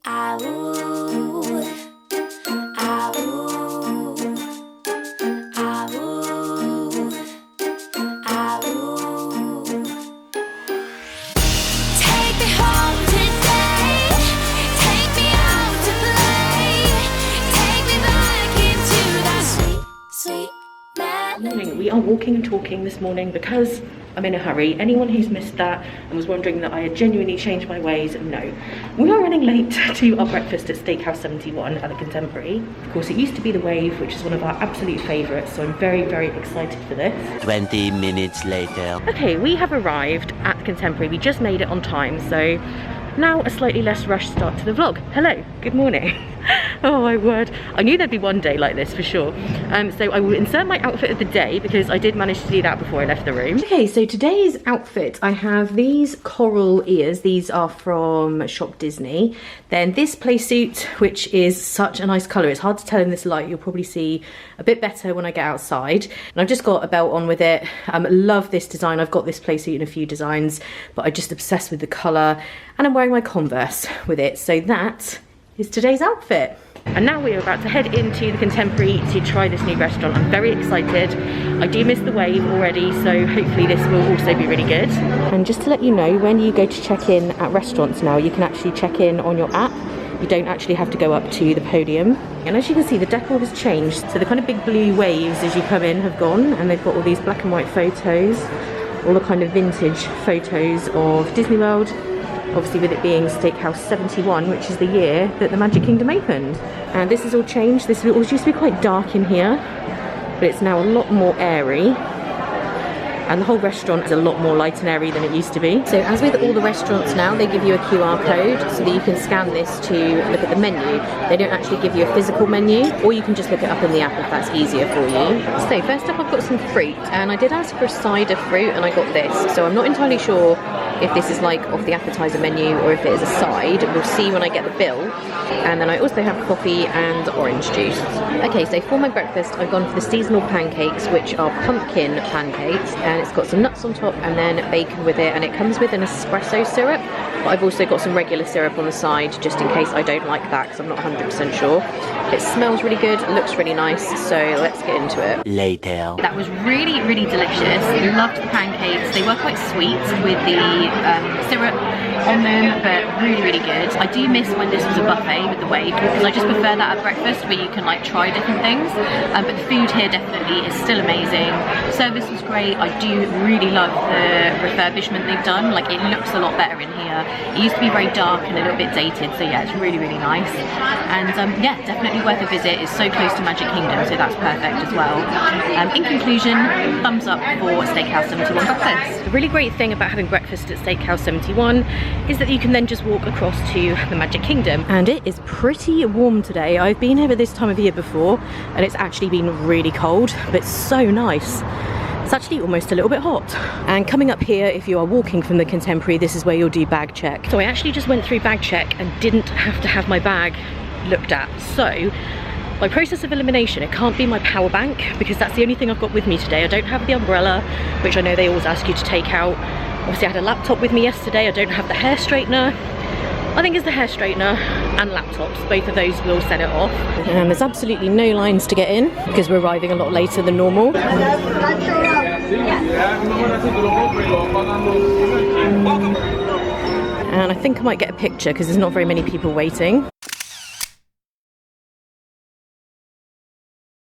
We are walking and talking this morning because I'm in a hurry. Anyone who's missed that and was wondering that I had genuinely changed my ways, no. We are running late to our breakfast at Steakhouse 71 at the Contemporary. Of course, it used to be the Wave, which is one of our absolute favourites, so I'm very, very excited for this. 20 minutes later. Okay, we have arrived at the Contemporary. We just made it on time, so now a slightly less rushed start to the vlog. Hello, good morning. Oh my word, I knew there'd be one day like this for sure. So I will insert my outfit of the day because I did manage to do that before I left the room. Okay, so today's outfit, I have these coral ears. These are from Shop Disney. Then this play suit, which is such a nice colour. It's hard to tell in this light. You'll probably see a bit better when I get outside. And I've just got a belt on with it. Love this design. I've got this play suit in a few designs, but I'm just obsessed with the colour. And I'm wearing my Converse with it. So that is today's outfit. And now we are about to head into the Contemporary to try this new restaurant. I'm very excited. I do miss the Wave already, so hopefully this will also be really good. And just to let you know, when you go to check in at restaurants now, you can actually check in on your app. You don't actually have to go up to the podium. And as you can see, the decor has changed. So the kind of big blue waves as you come in have gone, and they've got all these black and white photos, all the kind of vintage photos of Disney World. Obviously with it being Steakhouse 71, which is the year that the Magic Kingdom opened. And this has all changed. This used to be quite dark in here, but it's now a lot more airy. And the whole restaurant is a lot more light and airy than it used to be. So as with all the restaurants now, they give you a QR code so that you can scan this to look at the menu. They don't actually give you a physical menu, or you can just look it up in the app if that's easier for you. So first up, I've got some fruit, and I did ask for a side of fruit and I got this. So I'm not entirely sure if this is like off the appetizer menu or if it is a side. We'll see when I get the bill. And then I also have coffee and orange juice. Okay, so for my breakfast, I've gone for the seasonal pancakes, which are pumpkin pancakes, and it's got some nuts on top and then bacon with it, and it comes with an espresso syrup, but I've also got some regular syrup on the side just in case I don't like that because I'm not 100% sure. It smells really good, it looks really nice, so let's get into it. Later. That was really, really delicious. Loved the pancakes. They were quite sweet with the syrup on them, but really, really good. I do miss when this was a buffet with the Wave because I just prefer that at breakfast where you can like try different things. But the food here definitely is still amazing. Service was great. I do really love the refurbishment they've done. Like it looks a lot better in here. It used to be very dark and a little bit dated, so yeah, it's really, really nice. And yeah, definitely worth a visit. It's so close to Magic Kingdom, so that's perfect as well. In conclusion, thumbs up for Steakhouse 71 breakfast. The really great thing about having breakfast at Steakhouse 71 is that you can then just walk across to the Magic Kingdom. And it is pretty warm today. I've been here at this time of year before and it's actually been really cold, but so nice. It's actually almost a little bit hot. And coming up here, if you are walking from the Contemporary, this is where you'll do bag check. So I actually just went through bag check and didn't have to have my bag looked at. So by process of elimination, it can't be my power bank because that's the only thing I've got with me today. I don't have the umbrella, which I know they always ask you to take out. Obviously I had a laptop with me yesterday. I don't have the hair straightener. I think it's the hair straightener and laptops. Both of those will set it off. And there's absolutely no lines to get in because we're arriving a lot later than normal. And I think I might get a picture because there's not very many people waiting.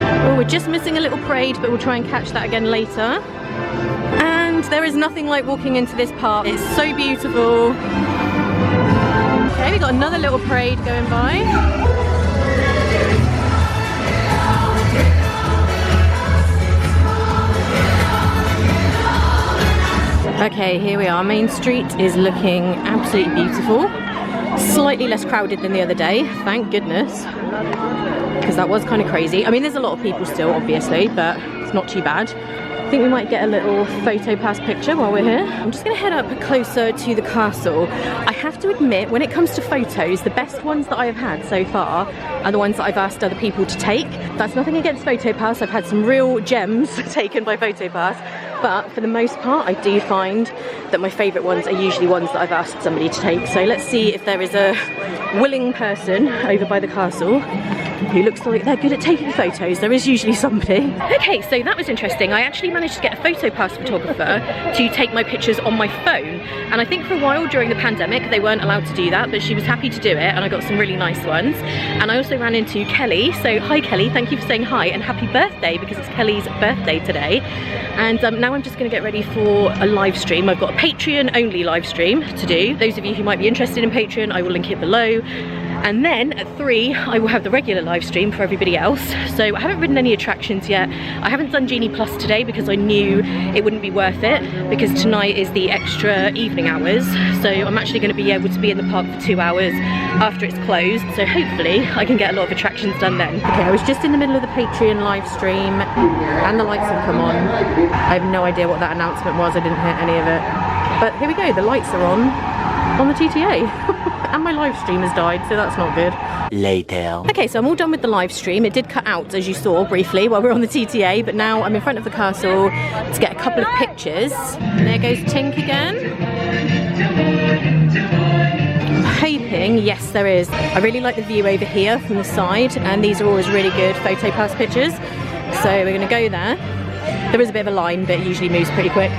Oh, we're just missing a little parade, but we'll try and catch that again later. And there is nothing like walking into this park. It's so beautiful. Okay, we got another little parade going by. Okay, here we are. Main Street is looking absolutely beautiful. Slightly less crowded than the other day, thank goodness, because that was kind of crazy. I mean, there's a lot of people still, obviously, but it's not too bad. I think we might get a little photo pass picture while we're here. I'm just going to head up closer to the castle. I have to admit, when it comes to photos, the best ones that I have had so far are the ones that I've asked other people to take. That's nothing against photo pass. I've had some real gems taken by photo pass. but for the most part I do find that my favourite ones are usually ones that I've asked somebody to take. So let's see if there is a willing person over by the castle who looks like they're good at taking photos. There is usually somebody. Okay, so that was interesting. I actually managed to get a photopass photographer to take my pictures on my phone, and I think for a while during the pandemic they weren't allowed to do that, but she was happy to do it, and I got some really nice ones. And I also ran into Kelly, so hi Kelly, thank you for saying hi and happy birthday, because it's Kelly's birthday today. And now I'm just going to get ready for a live stream. I've got a Patreon only live stream to do. Those of you who might be interested in Patreon, I will link it below. And then at 3 I will have the regular live stream for everybody else. So I haven't ridden any attractions yet. I haven't done Genie Plus today because I knew it wouldn't be worth it, because tonight is the extra evening hours. So I'm actually going to be able to be in the park for 2 hours after it's closed. So hopefully I can get a lot of attractions done then. Okay, I was just in the middle of the Patreon live stream and the lights have come on. I have no idea what that announcement was. I didn't hear any of it. But here we go, the lights are on the TTA. And my live stream has died, so that's not good. Later. Okay, so I'm all done with the live stream. It did cut out, as you saw briefly, while we were on the TTA, but now I'm in front of the castle to get a couple of pictures. And there goes Tink again. I'm hoping, yes there is. I really like the view over here from the side, and these are always really good photopass pictures. So we're gonna go there. There is a bit of a line, but it usually moves pretty quick.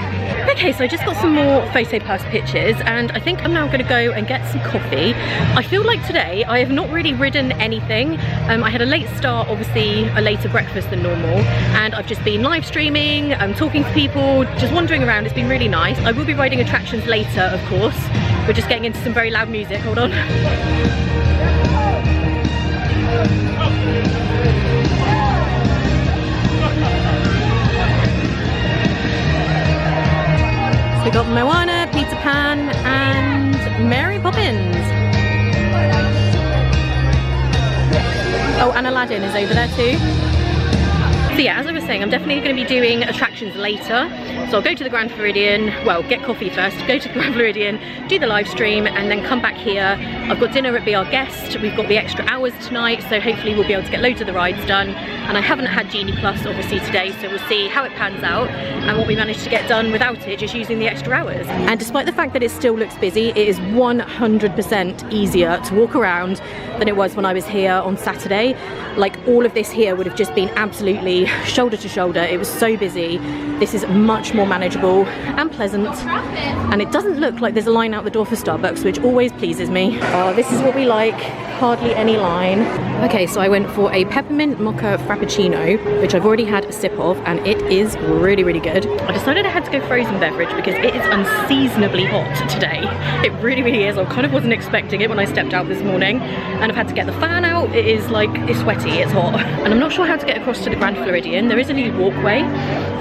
Okay, so I just got some more photopass pictures, and I think I'm now going to go and get some coffee. I feel like today I have not really ridden anything. I had a late start, obviously a later breakfast than normal, and I've just been live streaming, talking to people, just wandering around. It's been really nice. I will be riding attractions later, of course. We're just getting into some very loud music. Hold on. We got Moana, Peter Pan, and Mary Poppins. Oh, and Aladdin is over there too. So yeah, as I was saying, I'm definitely going to be doing attractions later. So I'll go to the Grand Floridian, well, get coffee first, go to the Grand Floridian, do the live stream, and then come back here. I've got dinner at Be Our Guest. We've got the extra hours tonight, so hopefully we'll be able to get loads of the rides done. And I haven't had Genie Plus obviously today, so we'll see how it pans out and what we managed to get done without it, just using the extra hours. And despite the fact that it still looks busy, it is 100% easier to walk around than it was when I was here on Saturday. Like, all of this here would have just been absolutely shoulder to shoulder. It was so busy. This is much more manageable and pleasant, and it doesn't look like there's a line out the door for Starbucks, which always pleases me. This is what we like, hardly any line. Okay, so I went for a peppermint mocha frappuccino, which I've already had a sip of, and it is really, really good. I decided I had to go frozen beverage because it is unseasonably hot today. It really, really is. I kind of wasn't expecting it when I stepped out this morning, and I've had to get the fan out. It is like, it's sweaty, it's hot. And I'm not sure how to get across to the Grand Floridian. There is a new walkway,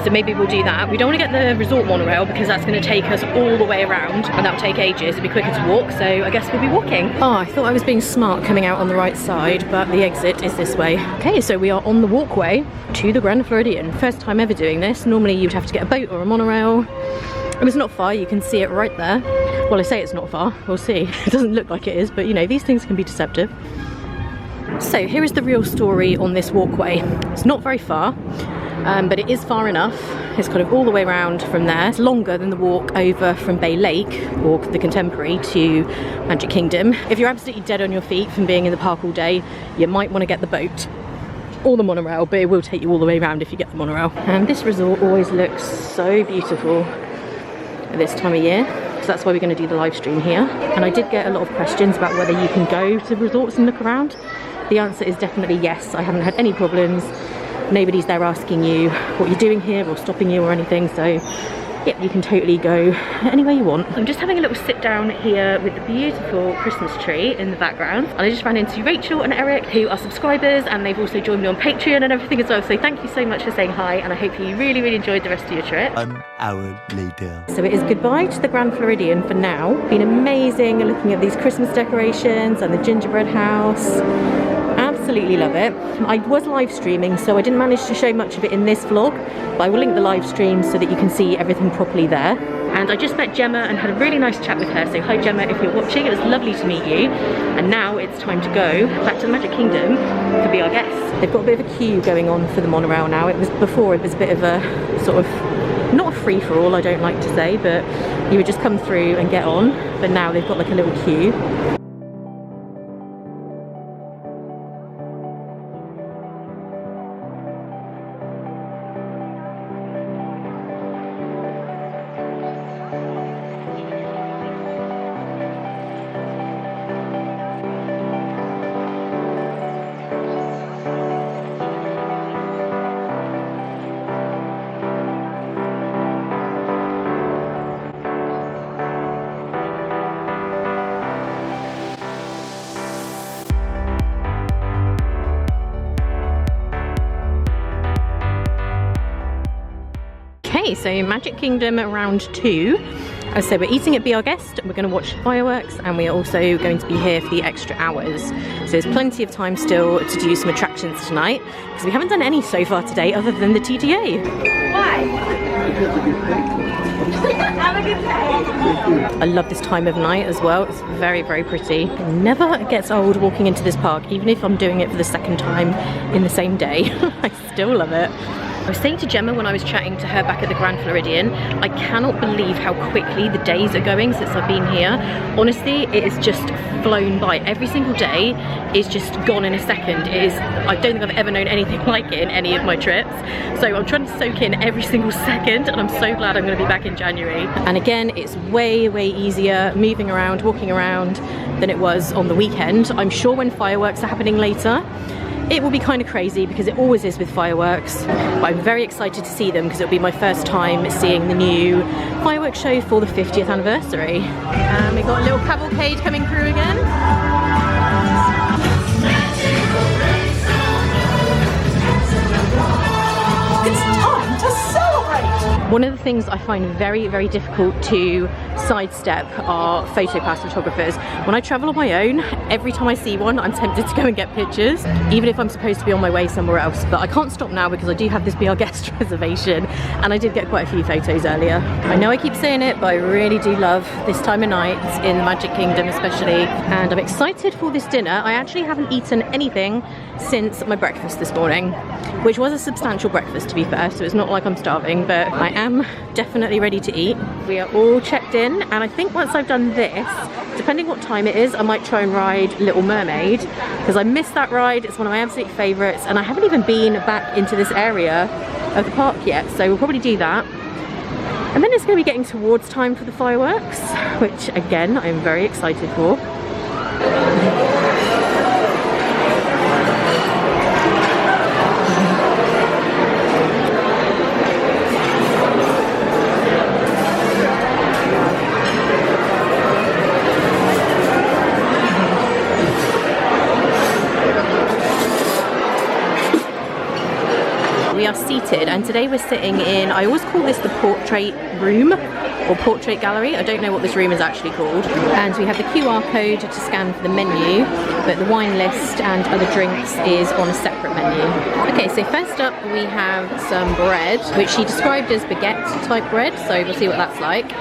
so maybe we'll do that. We don't want to get the resort monorail because that's going to take us all the way around, and that'll take ages. It'll be quicker to walk, so I guess we'll be walking. Oh, I thought I was being smart coming out on the right side, but the exit is this way. Okay, so we are on the walkway to the Grand Floridian. First time ever doing this. Normally you'd have to get a boat or a monorail. And it's not far, you can see it right there. Well, I say it's not far, we'll see. It doesn't look like it is, but you know, these things can be deceptive. So here is the real story on this walkway. It's not very far, but it is far enough. It's kind of all the way around from there. It's longer than the walk over from Bay Lake, or the Contemporary, to Magic Kingdom. If you're absolutely dead on your feet from being in the park all day, you might want to get the boat or the monorail, but it will take you all the way around if you get the monorail. And this resort always looks so beautiful at this time of year. So that's why we're going to do the live stream here. And I did get a lot of questions about whether you can go to resorts and look around. The answer is definitely yes. I haven't had any problems. Nobody's there asking you what you're doing here or stopping you or anything. So yeah, you can totally go anywhere you want. I'm just having a little sit down here with the beautiful Christmas tree in the background. And I just ran into Rachel and Eric, who are subscribers, and they've also joined me on Patreon and everything as well. So thank you so much for saying hi, and I hope you really, really enjoyed the rest of your trip. An hour later. So it is goodbye to the Grand Floridian for now. Been amazing looking at these Christmas decorations and the gingerbread house. Absolutely love it. I was live streaming, so I didn't manage to show much of it in this vlog, but I will link the live stream so that you can see everything properly there. And I just met Gemma and had a really nice chat with her, so hi Gemma if you're watching. It was lovely to meet you. And now it's time to go back to the Magic Kingdom to Be Our Guest. They've got a bit of a queue going on for the monorail now. It was before, it was a bit of a sort of, not a free-for-all, I don't like to say, but you would just come through and get on. But now they've got like a little queue. Okay, so Magic Kingdom round 2. As I said, we're eating at Be Our Guest, we're going to watch fireworks, and we are also going to be here for the extra hours. So there's plenty of time still to do some attractions tonight, because we haven't done any so far today other than the TTA. Why? Have a good day. I love this time of night as well. It's very, very pretty. It never gets old walking into this park, even if I'm doing it for the second time in the same day. I still love it. I was saying to Gemma when I was chatting to her back at the Grand Floridian, I cannot believe how quickly the days are going since I've been here. Honestly, it is just flown by. Every single day is just gone in a second. It is, I don't think I've ever known anything like it in any of my trips. So I'm trying to soak in every single second, and I'm so glad I'm going to be back in January. And again, it's way, way easier moving around, walking around than it was on the weekend. I'm sure when fireworks are happening later, it will be kind of crazy, because it always is with fireworks, but I'm very excited to see them because it'll be my first time seeing the new fireworks show for the 50th anniversary. And we got a little cavalcade coming through again. One of the things I find very, very difficult to sidestep are photopass photographers. When I travel on my own, every time I see one, I'm tempted to go and get pictures, even if I'm supposed to be on my way somewhere else. But I can't stop now because I do have this Be Our Guest reservation, and I did get quite a few photos earlier. I know I keep saying it, but I really do love this time of night in the Magic Kingdom especially, and I'm excited for this dinner. I actually haven't eaten anything since my breakfast this morning, which was a substantial breakfast to be fair, so it's not like I'm starving, but I am definitely ready to eat. We are all checked in, and I think once I've done this, depending what time it is, I might try and ride Little Mermaid, because I missed that ride. It's one of my absolute favourites, and I haven't even been back into this area of the park yet, so we'll probably do that. And then it's going to be getting towards time for the fireworks, which again I'm very excited for. We are seated, and today we're sitting in, I always call this the portrait room or portrait gallery. I don't know what this room is actually called. And we have the QR code to scan for the menu, but the wine list and other drinks is on a separate menu. Okay, so first up we have some bread, which she described as baguette type bread, so we'll see what that's like.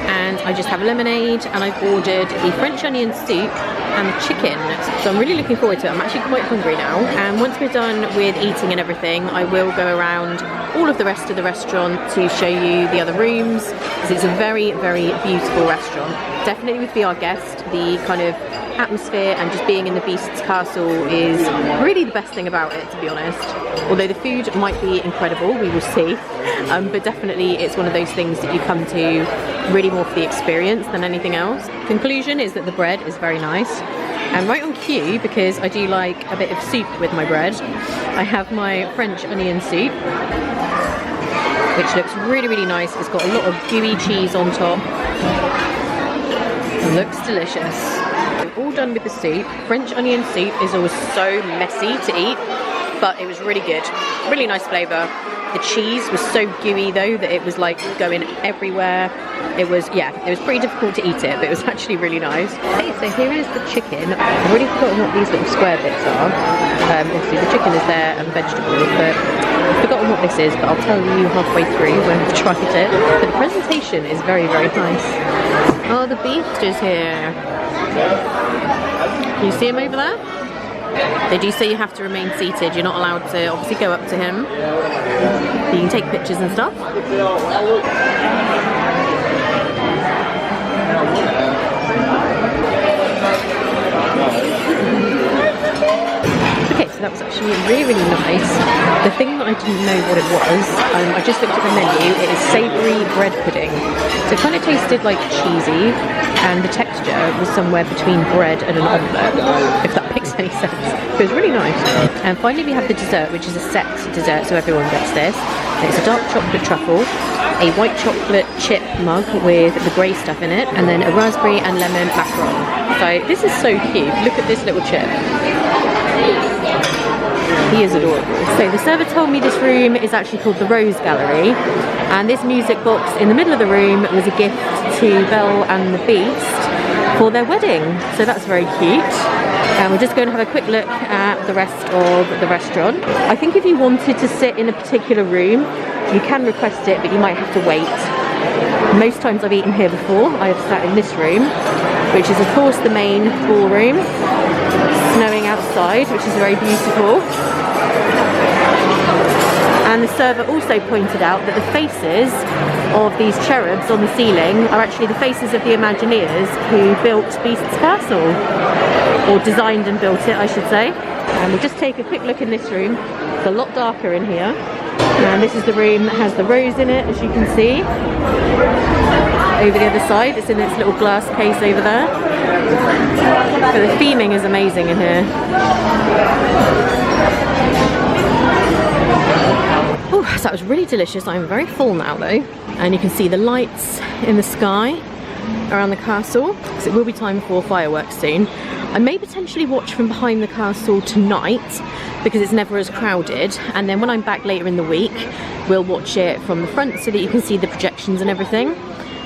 And I just have a lemonade, and I've ordered the French onion soup and the chicken. So I'm really looking forward to it. I'm actually quite hungry now. And once we're done with eating and everything, I will go around all of the rest of the restaurant to show you the other rooms, because it's a very, very beautiful restaurant. Definitely would be our guest. The kind of atmosphere and just being in the Beast's Castle is really the best thing about it, to be honest. Although the food might be incredible, we will see. But definitely it's one of those things that you come to really more for the experience than anything else. Conclusion is that the bread is very nice. And right on cue, because I do like a bit of soup with my bread, I have my French onion soup, which looks really, really nice. It's got a lot of gooey cheese on top. It looks delicious. I'm all done with the soup. French onion soup is always so messy to eat, but it was really good. Really nice flavour. The cheese was so gooey though that it was like going everywhere. It was pretty difficult to eat it, but it was actually really nice. Okay, so here is the chicken. I've already forgotten what these little square bits are. Obviously the chicken is there and vegetables, but I've forgotten what this is, but I'll tell you halfway through when I've tried it. But the presentation is very, very nice. Oh, the Beast is here. Can you see him over there? They do say you have to remain seated. You're not allowed to obviously go up to him. You can take pictures and stuff. Okay, so that was actually really, really nice. The thing that I didn't know what it was, I just looked at the menu, it is savoury bread pudding. So it kind of tasted like cheesy, and the texture was somewhere between bread and an omelette, if that makes any sense. It was really nice. And finally we have the dessert, which is a set dessert, so everyone gets this. It's a dark chocolate truffle, a white chocolate chip mug with the grey stuff in it, and then a raspberry and lemon macaron. So this is so cute. Look at this little chip. He is adorable. So the server told me this room is actually called the Rose Gallery, and this music box in the middle of the room was a gift to Belle and the Beast for their wedding. So that's very cute. And we're just going to have a quick look at the rest of the restaurant. I think if you wanted to sit in a particular room, you can request it, but you might have to wait. Most times I've eaten here before, I have sat in this room, which is of course the main ballroom. Snowing outside, which is very beautiful. And the server also pointed out that the faces of these cherubs on the ceiling are actually the faces of the Imagineers who built Beast's castle, or designed and built it, I should say. And we'll just take a quick look in this room. It's a lot darker in here. And this is the room that has the rose in it, as you can see. Over the other side, it's in its little glass case over there. But the theming is amazing in here. Oh, so that was really delicious. I'm very full now though. And you can see the lights in the sky around the castle, because it will be time for fireworks soon. I may potentially watch from behind the castle tonight because it's never as crowded, and then when I'm back later in the week we'll watch it from the front so that you can see the projections and everything.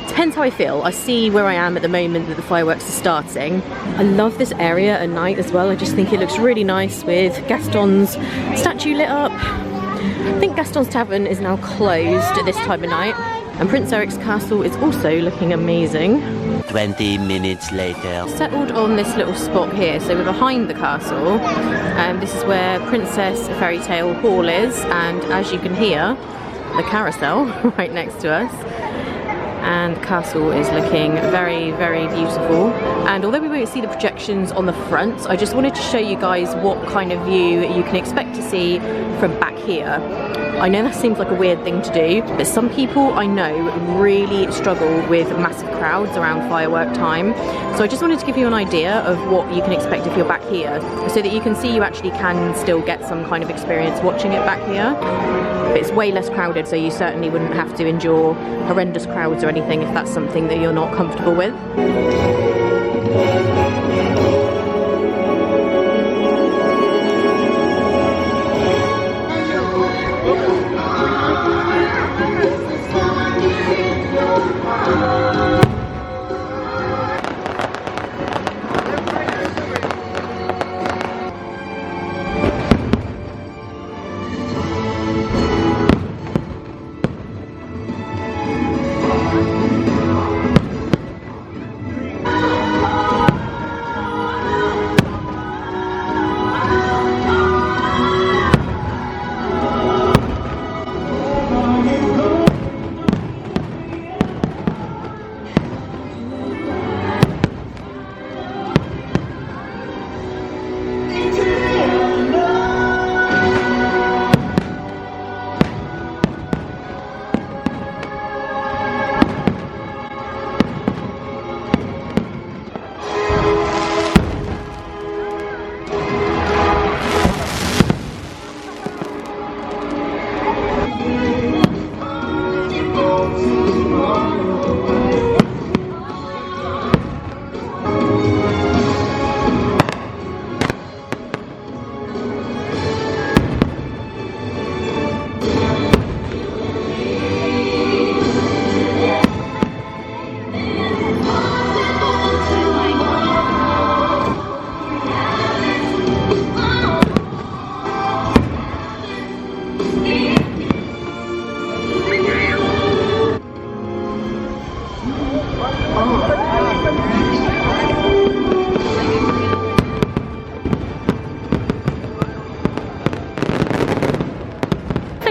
Depends how I feel. I see where I am at the moment that the fireworks are starting. I love this area at night as well. I just think it looks really nice with Gaston's statue lit up. I think Gaston's Tavern is now closed at this time of night, and Prince Eric's castle is also looking amazing. 20 minutes later. Settled on this little spot here, so we're behind the castle, and this is where Princess Fairy Tale Hall is, and as you can hear, the carousel right next to us. And the castle is looking very, very beautiful. And although we won't see the projections on the front, I just wanted to show you guys what kind of view you can expect to see from back here. I know that seems like a weird thing to do, but some people I know really struggle with massive crowds around firework time. So I just wanted to give you an idea of what you can expect if you're back here, so that you can see you actually can still get some kind of experience watching it back here. But it's way less crowded, so you certainly wouldn't have to endure horrendous crowds or anything if that's something that you're not comfortable with.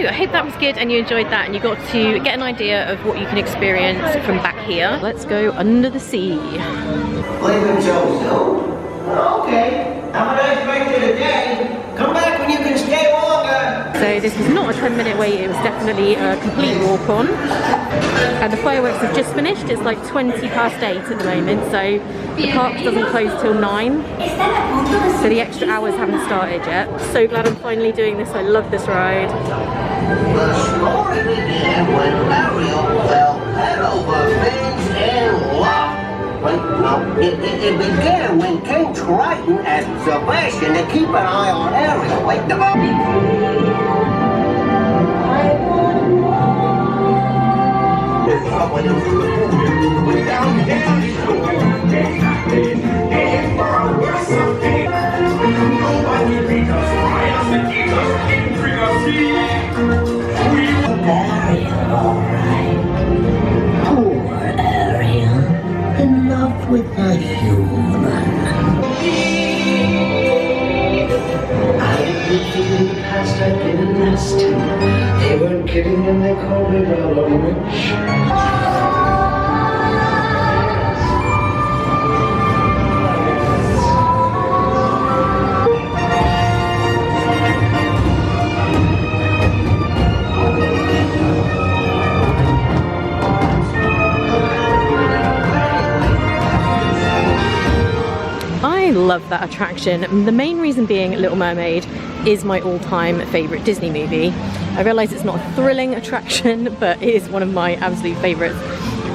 I hope that was good and you enjoyed that and you got to get an idea of what you can experience from back here. Let's go under the sea. Leaving so soon? Okay. Have a nice rest of the day. Come back when you can stay longer. So this was not a 10-minute wait, it was definitely a complete walk on. And the fireworks have just finished, it's like 20 past 8 at the moment, so the park doesn't close till 9. So the extra hours haven't started yet. So glad I'm finally doing this, I love this ride. The story began when Ariel fell head over fins in love. It began when King Triton asked Sebastian to keep an eye on Ariel. Wait, the with a human. I admit in the past I've been a nasty. They weren't kidding when they called me Bella Witch. I love that attraction. The main reason being Little Mermaid is my all-time favourite Disney movie. I realise it's not a thrilling attraction, but it is one of my absolute favourites.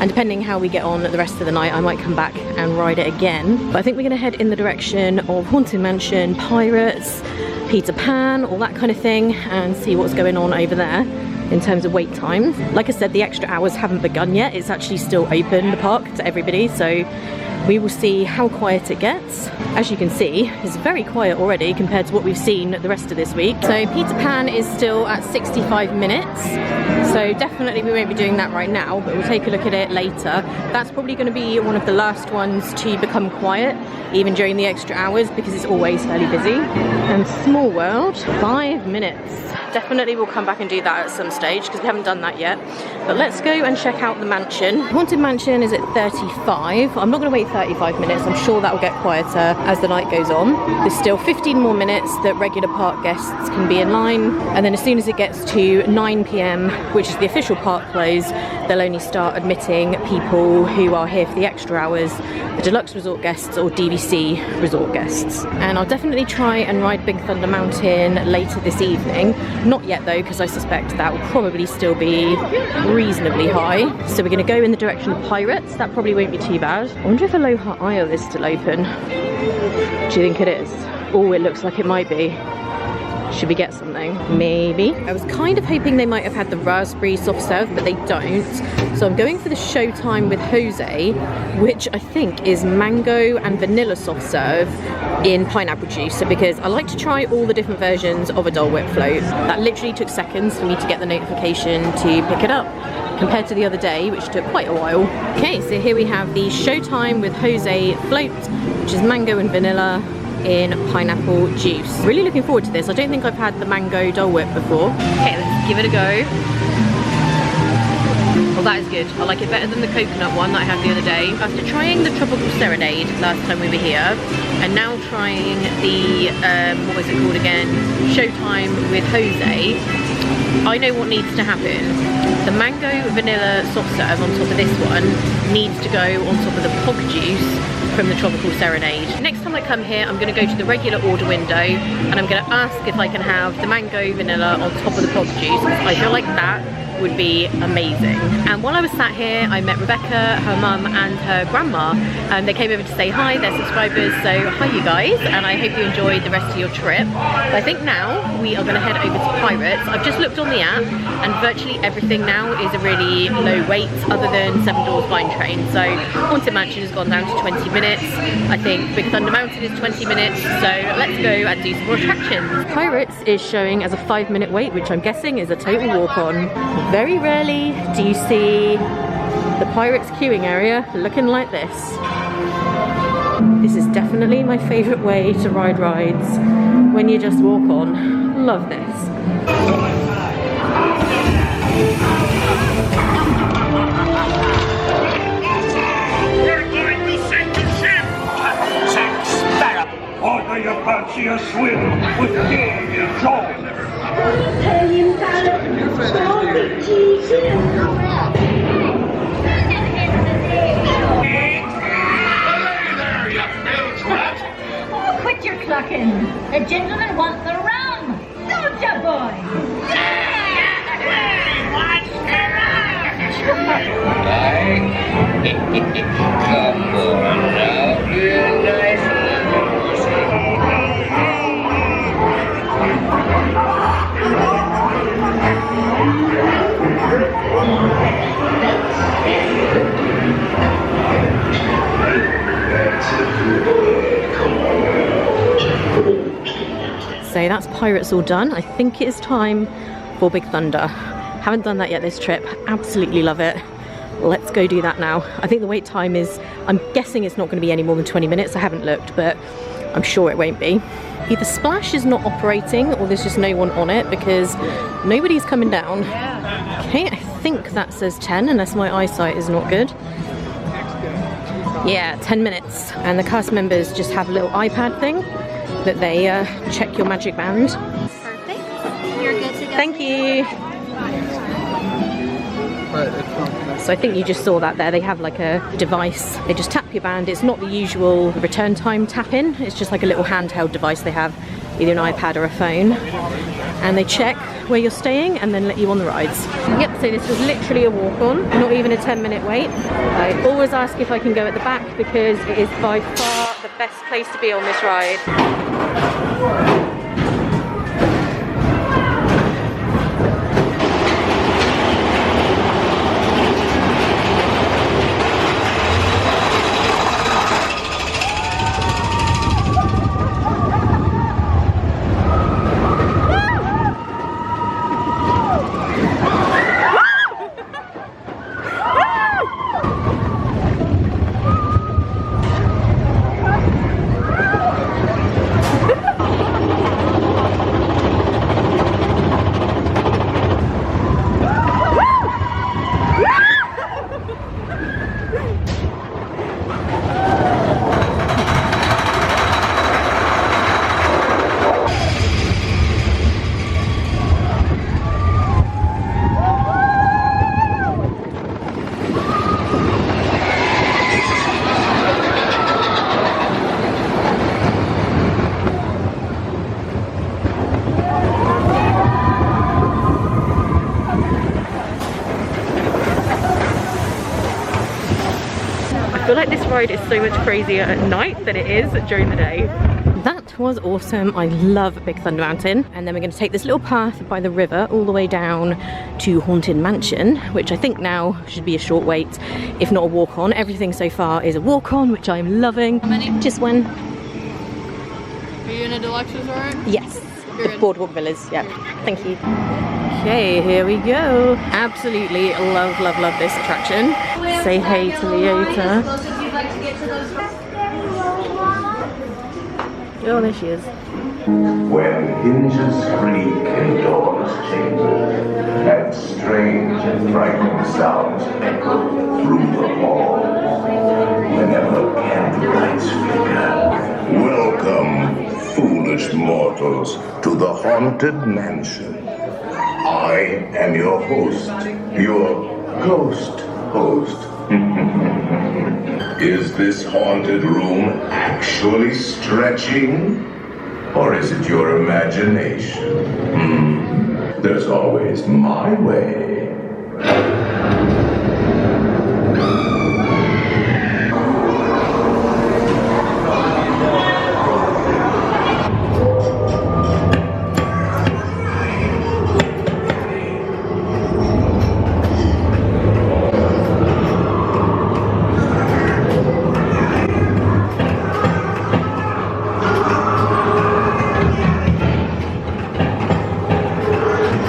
And depending how we get on the rest of the night, I might come back and ride it again. But I think we're going to head in the direction of Haunted Mansion, Pirates, Peter Pan, all that kind of thing, and see what's going on over there in terms of wait time. Like I said, the extra hours haven't begun yet. It's actually still open, the park, to everybody, so we will see how quiet it gets. As you can see, it's very quiet already compared to what we've seen the rest of this week. So Peter Pan is still at 65 minutes. So definitely we won't be doing that right now, but we'll take a look at it later. That's probably going to be one of the last ones to become quiet, even during the extra hours, because it's always fairly busy. And Small World, 5 minutes. Definitely we'll come back and do that at some stage, because we haven't done that yet. But let's go and check out the mansion. Haunted Mansion is at 35. I'm not going to wait 35 minutes. I'm sure that will get quieter as the night goes on. There's still 15 more minutes that regular park guests can be in line. And then as soon as it gets to 9 PM, which is the official park close, they'll only start admitting people who are here for the extra hours, the deluxe resort guests or DVC resort guests. And I'll definitely try and ride Big Thunder Mountain later this evening. Not yet though, because I suspect that will probably still be reasonably high. So we're going to go in the direction of Pirates. That probably won't be too bad. I wonder if Aloha Isle is still open. Do you think it is? Oh, it looks like it might be. Should we get something? Maybe. I was kind of hoping they might have had the raspberry soft serve, but they don't. So I'm going for the Showtime with Jose, which I think is mango and vanilla soft serve in pineapple juice. So because I like to try all the different versions of a Dole Whip float. That literally took seconds for me to get the notification to pick it up, compared to the other day, which took quite a while. Okay, so here we have the Showtime with Jose float, which is mango and vanilla in pineapple juice. Really looking forward to this. I don't think I've had the mango Dole Whip before. Okay, let's give it a go. Well, that is good. I like it better than the coconut one that I had the other day. After trying the Tropical Serenade last time we were here, and now trying the, what was it called again? Showtime with Jose, I know what needs to happen. The mango vanilla soft serve on top of this one needs to go on top of the pog juice from the Tropical Serenade. Next time I come here, I'm going to go to the regular order window and I'm going to ask if I can have the mango vanilla on top of the pog juice. I feel like that would be amazing. And while I was sat here, I met Rebecca, her mum and her grandma, and they came over to say hi, they're subscribers, so hi you guys, and I hope you enjoyed the rest of your trip. But I think now we are going to head over to Pirates. I've just looked on the app and virtually everything now is a really low wait other than Seven Dwarfs Mine Train. So Haunted Mansion has gone down to 20 minutes. I think Big Thunder Mountain is 20 minutes, so let's go and do some more attractions. Pirates is showing as a 5-minute wait, which I'm guessing is a total walk-on. Very rarely do you see the Pirates queuing area looking like this. This is definitely my favourite way to ride rides, when you just walk on. Love this. We're going to sink the ship! Sink sparrow! Or do you fancy a swim with Dole and Dole? Oh, quit your clucking. The gentlemen want the rum. Don't ya, boy? Come on now, real nice So that's Pirates all done. I think it is time for Big Thunder. Haven't done that yet this trip. Absolutely love it. Let's go do that now. I think the wait time is, I'm guessing it's not going to be any more than 20 minutes. I haven't looked, but I'm sure it won't be. Either Splash is not operating or there's just no one on it because nobody's coming down. Okay, I think that says 10 unless my eyesight is not good. Yeah, 10 minutes. And the cast members just have a little iPad thing that they check your magic band. Perfect. You're good to go. Thank you. So I think you just saw that there. They have like a device. They just tap your band. It's not the usual return time tap in. It's just like a little handheld device they have, either an iPad or a phone. And they check where you're staying and then let you on the rides. Yep, so this was literally a walk-on, not even a 10-minute wait. I always ask if I can go at the back because it is by far the best place to be on this ride. I feel like this ride is so much crazier at night than it is during the day. That was awesome. I love Big Thunder Mountain. And then we're going to take this little path by the river all the way down to Haunted Mansion, which I think now should be a short wait, if not a walk-on. Everything so far is a walk-on, which I'm loving. How many? Just one. Are you in a deluxe resort? Yes. You're The in. Boardwalk Villas, yeah. Thank you. Okay, here we go. Absolutely love, love, love this attraction. Say hey to Leota. Oh, there she is. When hinges creak and doors chamber, and strange and frightening sounds echo through the hall, whenever candlelights flicker, welcome, foolish mortals, to the Haunted Mansion. I am your host, your ghost host. Is this haunted room actually stretching? Or is it your imagination? There's always my way.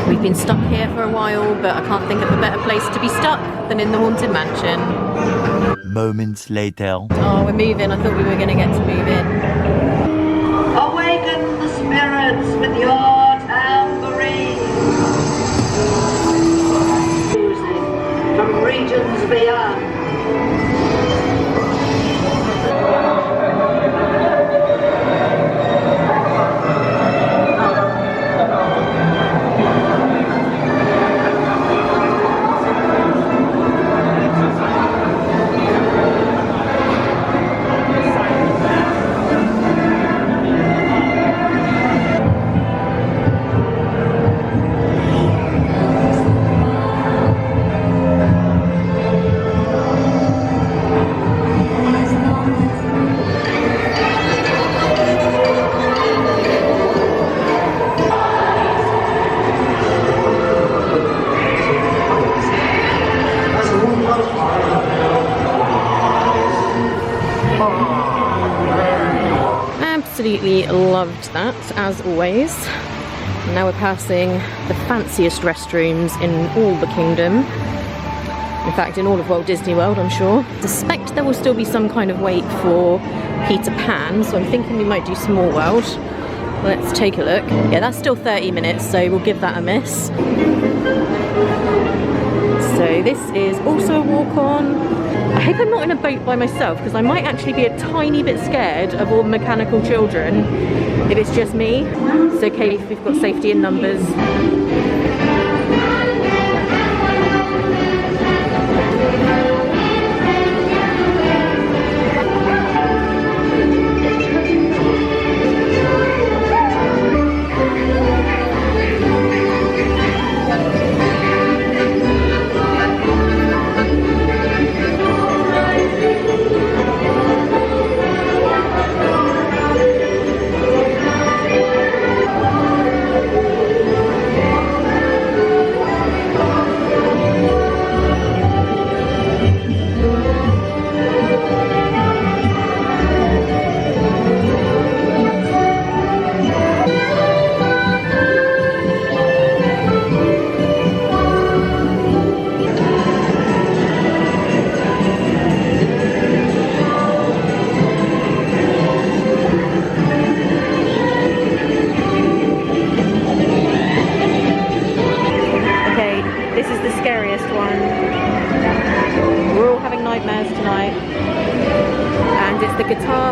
We've been stuck here for a while, but I can't think of a better place to be stuck than in the Haunted Mansion. Moments later. Oh, we're moving. I thought we were going to get to move in. Awaken the spirits with your tambourine. loved that, as always. And now we're passing the fanciest restrooms in all the kingdom. In fact, in all of Walt Disney World, I'm sure. I suspect there will still be some kind of wait for Peter Pan, so I'm thinking we might do Small World. Let's take a look. Yeah, that's still 30 minutes, so we'll give that a miss. So this is also a walk-on. I hope I'm not in a boat by myself, because I might actually be a tiny bit scared of all the mechanical children if it's just me. It's okay if we've got safety in numbers.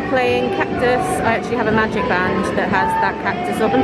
Playing cactus. I actually have a magic band that has that cactus on.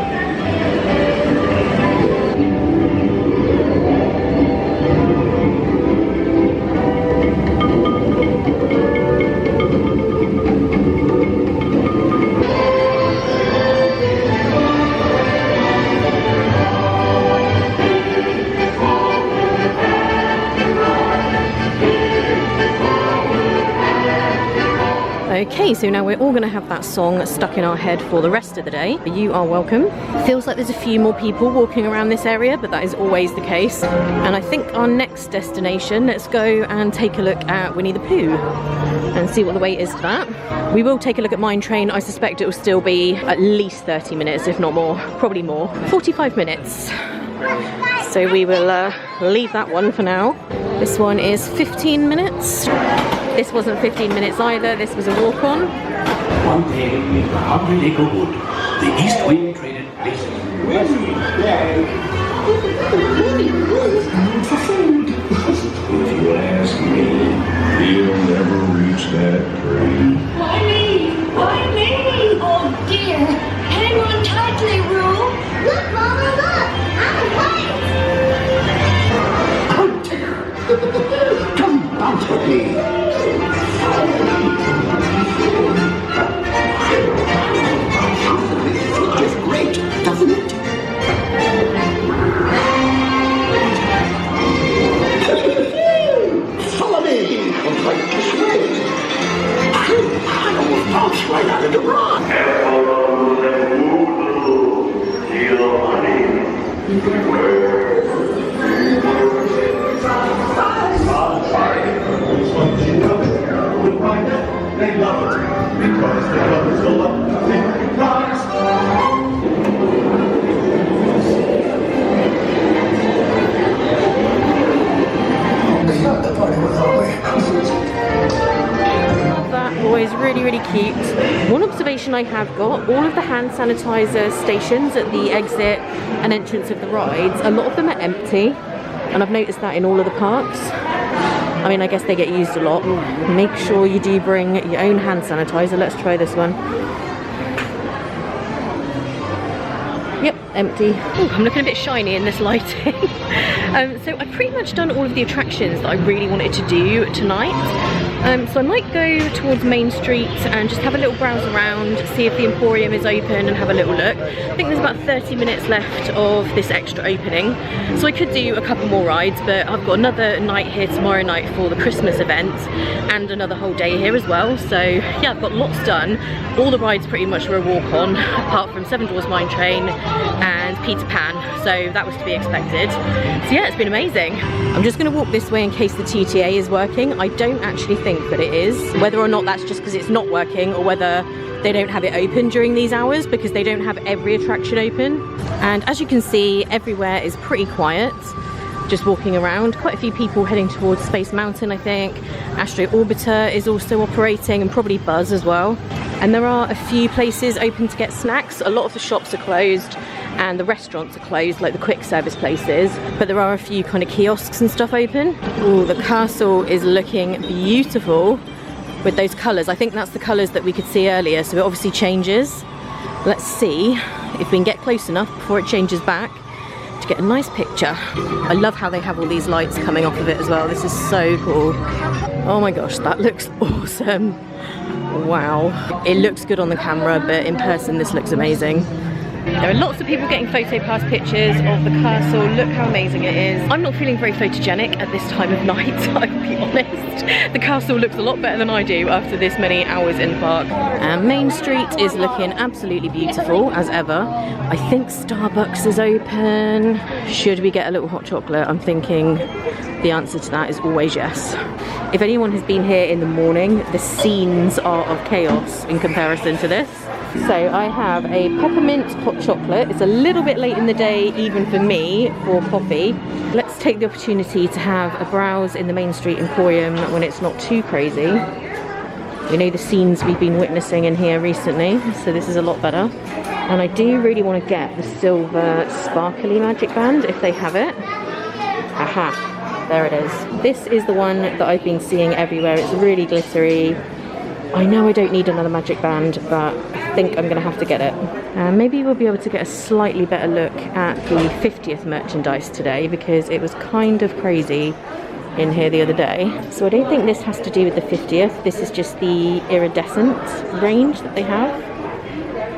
Okay, so now we're all going to have that song stuck in our head for the rest of the day. You are welcome. Feels like there's a few more people walking around this area, but that is always the case. And I think our next destination, let's go and take a look at Winnie the Pooh and see what the wait is for that. We will take a look at Mine Train. I suspect it will still be at least 30 minutes, if not more, probably more. 45 minutes. So we will leave that one for now. This one is 15 minutes. This wasn't 15 minutes either, this was a walk-on. One day in the 100-acre wood, the east wind traded places. If you ask me, he'll never reach that tree. Why me? Why me? Oh dear. Hang on tightly, Roo. Look, Mama, look. I'm Oh dear. Come bounce with me. It is great, doesn't it? Follow me. I'm like to swing. I almost bounced right out of the rock. They love it because the love is the love of the Christ. That always really cute. One observation I have got, all of the hand sanitizer stations at the exit and entrance of the rides, a lot of them are empty, and I've noticed that in all of the parks. I mean, I guess they get used a lot. Make sure you do bring your own hand sanitizer. Let's try this one. Yep, empty. Ooh, I'm looking a bit shiny in this lighting. So I've pretty much done all of the attractions that I really wanted to do tonight. So I might go towards Main Street and just have a little browse around, see if the Emporium is open and have a little look. I think there's about 30 minutes left of this extra opening. So I could do a couple more rides, but I've got another night here tomorrow night for the Christmas event and another whole day here as well. So yeah, I've got lots done. All the rides pretty much were a walk on, apart from Seven Dwarfs Mine Train and Peter Pan. So that was to be expected. So yeah, it's been amazing. I'm just gonna walk this way in case the TTA is working. I don't actually think that it is. Whether or not that's just because it's not working or whether they don't have it open during these hours because they don't have every attraction open. And as you can see, everywhere is pretty quiet. Just walking around, quite a few people heading towards Space Mountain, I think. Astro Orbiter is also operating, and probably Buzz as well. And there are a few places open to get snacks. A lot of the shops are closed and the restaurants are closed, like the quick service places, but there are a few kind of kiosks and stuff open. Oh, the castle is looking beautiful with those colours. I think that's the colours that we could see earlier, so it obviously changes. Let's see if we can get close enough before it changes back to get a nice picture. I love how they have all these lights coming off of it as well. This is so cool. Oh my gosh, that looks awesome. Wow. It looks good on the camera, but in person this looks amazing. There are lots of people getting photopass pictures of the castle. Look how amazing it is. I'm not feeling very photogenic at this time of night, I'll be honest. The castle looks a lot better than I do after this many hours in the park. And Main Street is looking absolutely beautiful as ever. I think Starbucks is open. Should we get a little hot chocolate? I'm thinking the answer to that is always yes. If anyone has been here in the morning, the scenes are of chaos in comparison to this. So I have a peppermint hot chocolate. It's a little bit late in the day, even for me, for coffee. Let's take the opportunity to have a browse in the Main Street Emporium when it's not too crazy. You know, the scenes we've been witnessing in here recently, so this is a lot better. And I do really want to get the silver sparkly magic band, if they have it. Aha, there it is. This is the one that I've been seeing everywhere. It's really glittery. I know I don't need another magic band, but I think I'm going to have to get it. Maybe we'll be able to get a slightly better look at the 50th merchandise today, because it was kind of crazy in here the other day. So I don't think this has to do with the 50th. This is just the iridescent range that they have.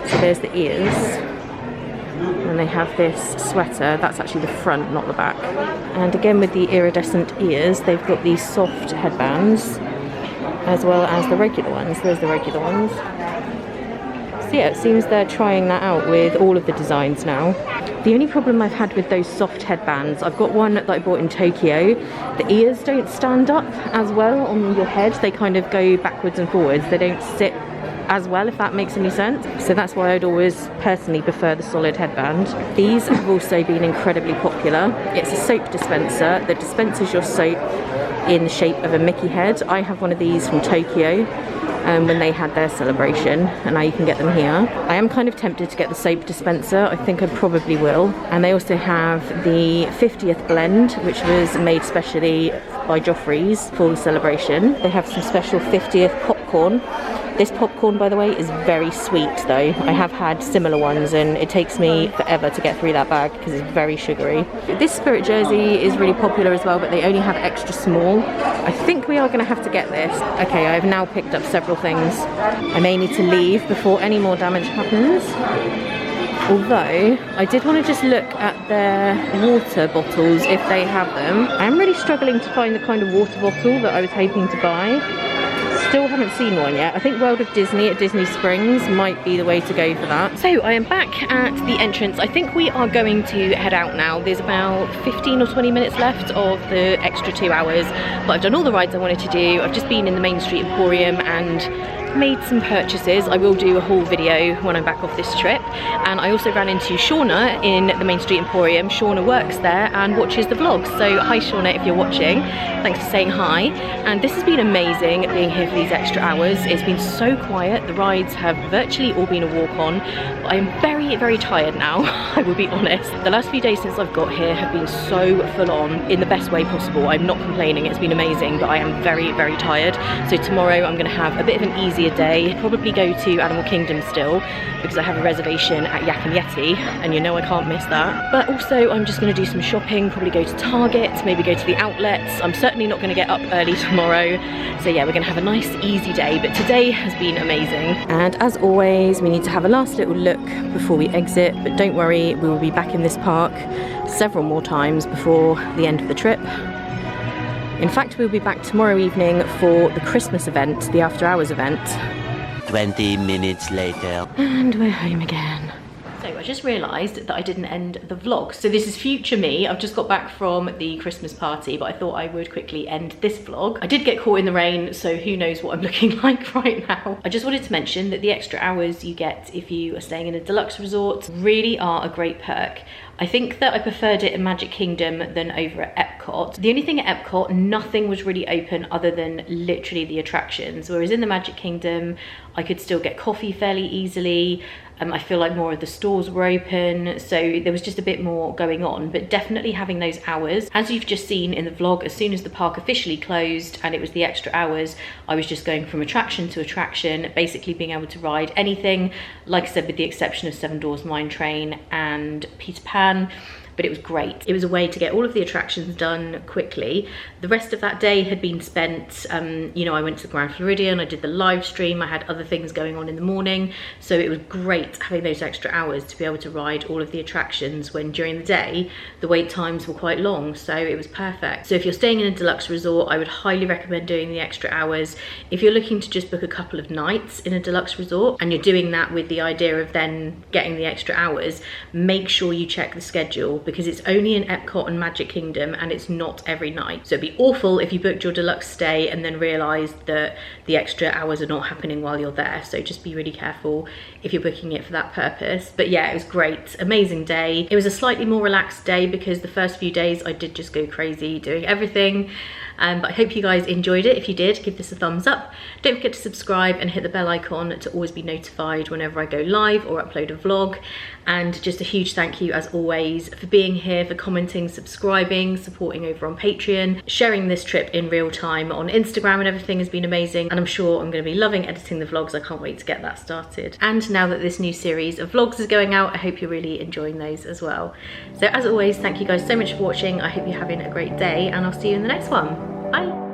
So there's the ears. And they have this sweater. That's actually the front, not the back. And again with the iridescent ears, they've got these soft headbands, as well as the regular ones. There's the regular ones. So yeah, it seems they're trying that out with all of the designs now. The only problem I've had with those soft headbands, I've got one that I bought in Tokyo. The ears don't stand up as well on your head. They kind of go backwards and forwards. They don't sit as well, if that makes any sense. So that's why I'd always personally prefer the solid headband. These have also been incredibly popular. It's a soap dispenser that dispenses your soap in the shape of a Mickey head. I have one of these from Tokyo when they had their celebration, and now you can get them here. I am kind of tempted to get the soap dispenser. I think I probably will. And they also have the 50th blend, which was made specially by Joffrey's for the celebration. They have some special 50th popcorn. This popcorn, by the way, is very sweet though. I have had similar ones and it takes me forever to get through that bag because it's very sugary. This Spirit jersey is really popular as well, but they only have extra small. I think we are going to have to get this. Okay, I've now picked up several things. I may need to leave before any more damage happens. Although, I did want to just look at their water bottles if they have them. I am really struggling to find the kind of water bottle that I was hoping to buy. Still haven't seen one yet. I think World of Disney at Disney Springs might be the way to go for that. So I am back at the entrance. I think we are going to head out now. There's about 15 or 20 minutes left of the extra 2 hours, but I've done all the rides I wanted to do. I've just been in the Main Street Emporium and made some purchases. I will do a haul video when I'm back off this trip. And I also ran into Shauna in the Main Street Emporium. Shauna works there and watches the vlogs. So hi Shauna, if you're watching. Thanks for saying hi. And this has been amazing being here for these extra hours. It's been so quiet. The rides have virtually all been a walk on. But I am very, very tired now, I will be honest. The last few days since I've got here have been so full on in the best way possible. I'm not complaining, it's been amazing, but I am very, very tired. So tomorrow I'm gonna have a bit of an easier day. Probably go to Animal Kingdom still because I have a reservation at Yak and Yeti and you know I can't miss that. But also I'm just going to do some shopping, probably go to Target, maybe go to the outlets. I'm certainly not going to get up early tomorrow. So yeah, we're going to have a nice easy day, but today has been amazing. And as always, we need to have a last little look before we exit, but don't worry, we will be back in this park several more times before the end of the trip. In fact, we'll be back tomorrow evening for the Christmas event, the after hours event. 20 minutes later. And we're home again. So I just realised that I didn't end the vlog. So this is future me. I've just got back from the Christmas party, but I thought I would quickly end this vlog. I did get caught in the rain, so who knows what I'm looking like right now. I just wanted to mention that the extra hours you get if you are staying in a deluxe resort really are a great perk. I think that I preferred it in Magic Kingdom than over at Epcot. The only thing at Epcot, nothing was really open other than literally the attractions, whereas in the Magic Kingdom, I could still get coffee fairly easily. I feel like more of the stores were open, so there was just a bit more going on, but definitely having those hours. As you've just seen in the vlog, as soon as the park officially closed and it was the extra hours, I was just going from attraction to attraction, basically being able to ride anything, like I said, with the exception of Seven Dwarfs Mine Train and Peter Pan. But it was great. It was a way to get all of the attractions done quickly. The rest of that day had been spent, you know, I went to the Grand Floridian, I did the live stream, I had other things going on in the morning. So it was great having those extra hours to be able to ride all of the attractions when during the day, the wait times were quite long. So it was perfect. So if you're staying in a deluxe resort, I would highly recommend doing the extra hours. If you're looking to just book a couple of nights in a deluxe resort and you're doing that with the idea of then getting the extra hours, make sure you check the schedule, because it's only in Epcot and Magic Kingdom and it's not every night. So it'd be awful if you booked your deluxe stay and then realised that the extra hours are not happening while you're there. So just be really careful if you're booking it for that purpose. But yeah, it was great, amazing day. It was a slightly more relaxed day because the first few days I did just go crazy doing everything. But I hope you guys enjoyed it. If you did, give this a thumbs up. Don't forget to subscribe and hit the bell icon to always be notified whenever I go live or upload a vlog. And just a huge thank you as always for being here, for commenting, subscribing, supporting over on Patreon. Sharing this trip in real time on Instagram and everything has been amazing. And I'm sure I'm going to be loving editing the vlogs. I can't wait to get that started. And now that this new series of vlogs is going out, I hope you're really enjoying those as well. So as always, thank you guys so much for watching. I hope you're having a great day and I'll see you in the next one. Bye.